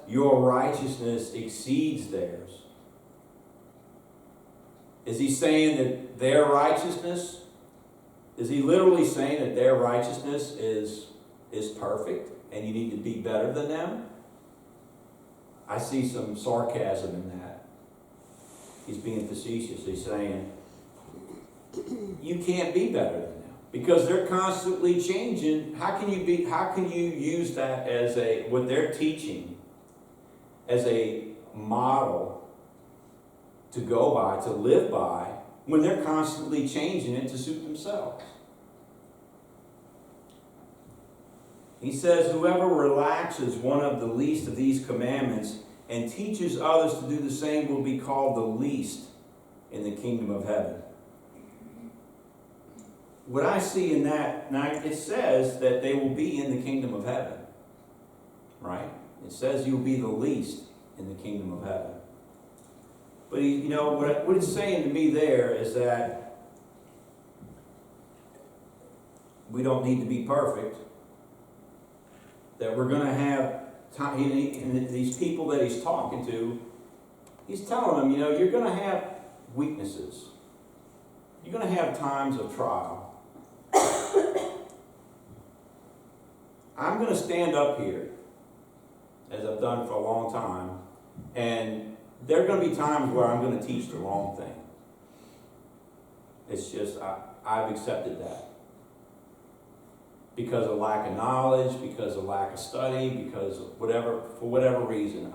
your righteousness exceeds theirs. Is he saying that their righteousness, is he literally saying that their righteousness is perfect and you need to be better than them? I see some sarcasm in that. He's being facetious. He's saying, you can't be better than them because they're constantly changing. How can you use that as what they're teaching as a model to go by, to live by, when they're constantly changing it to suit themselves? He says, whoever relaxes one of the least of these commandments and teaches others to do the same will be called the least in the kingdom of heaven. What I see in that, now it says that they will be in the kingdom of heaven, right? It says you'll be the least in the kingdom of heaven. But what it's saying to me there is that we don't need to be perfect. That we're going to have time, and these people that he's talking to, he's telling them, you're going to have weaknesses. You're going to have times of trial. I'm going to stand up here, as I've done for a long time, and there are going to be times where I'm going to teach the wrong thing. It's just, I've accepted that. Because of lack of knowledge, because of lack of study, because of for whatever reason,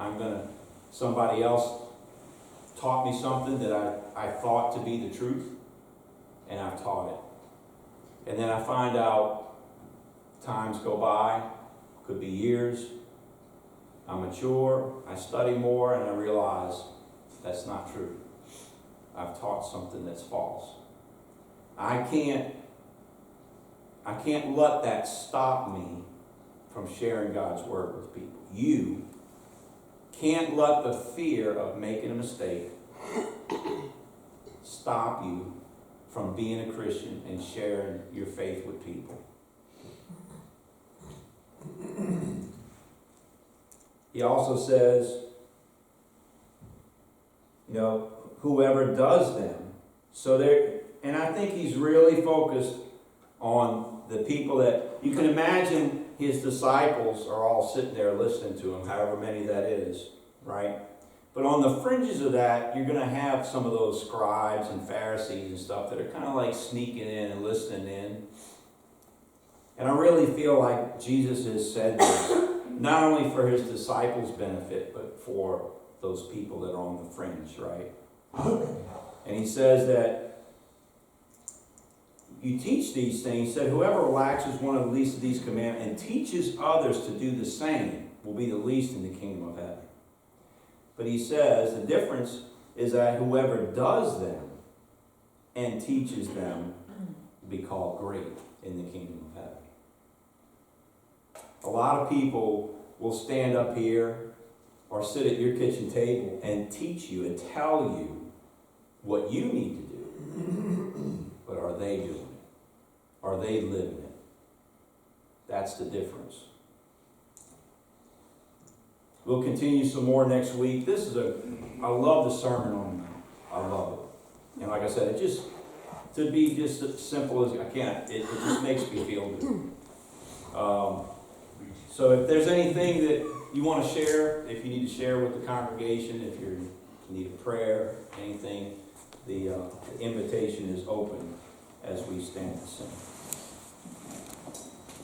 somebody else taught me something that I thought to be the truth, and I've taught it. And then I find out times go by, could be years, I mature, I study more, and I realize that's not true. I've taught something that's false. I can't let that stop me from sharing God's word with people. You can't let the fear of making a mistake stop you from being a Christian and sharing your faith with people. He also says, whoever does them. And I think he's really focused on the people that, you can imagine his disciples are all sitting there listening to him, however many that is, right? But on the fringes of that, you're going to have some of those scribes and Pharisees and stuff that are kind of like sneaking in and listening in. And I really feel like Jesus has said this, not only for his disciples' benefit, but for those people that are on the fringe, right? And he says that you teach these things. He said, whoever relaxes one of the least of these commandments and teaches others to do the same will be the least in the kingdom of heaven. But he says the difference is that whoever does them and teaches them will be called great in the kingdom of heaven. A lot of people will stand up here or sit at your kitchen table and teach you and tell you what you need to do. But are they doing it? Are they living it? That's the difference. We'll continue some more next week. I love the Sermon on the Mount. I love it. And like I said, to be just as simple as I can, it just makes me feel good. So if there's anything that you want to share, if you need to share with the congregation, if you need a prayer, anything, the invitation is open as we stand to sing.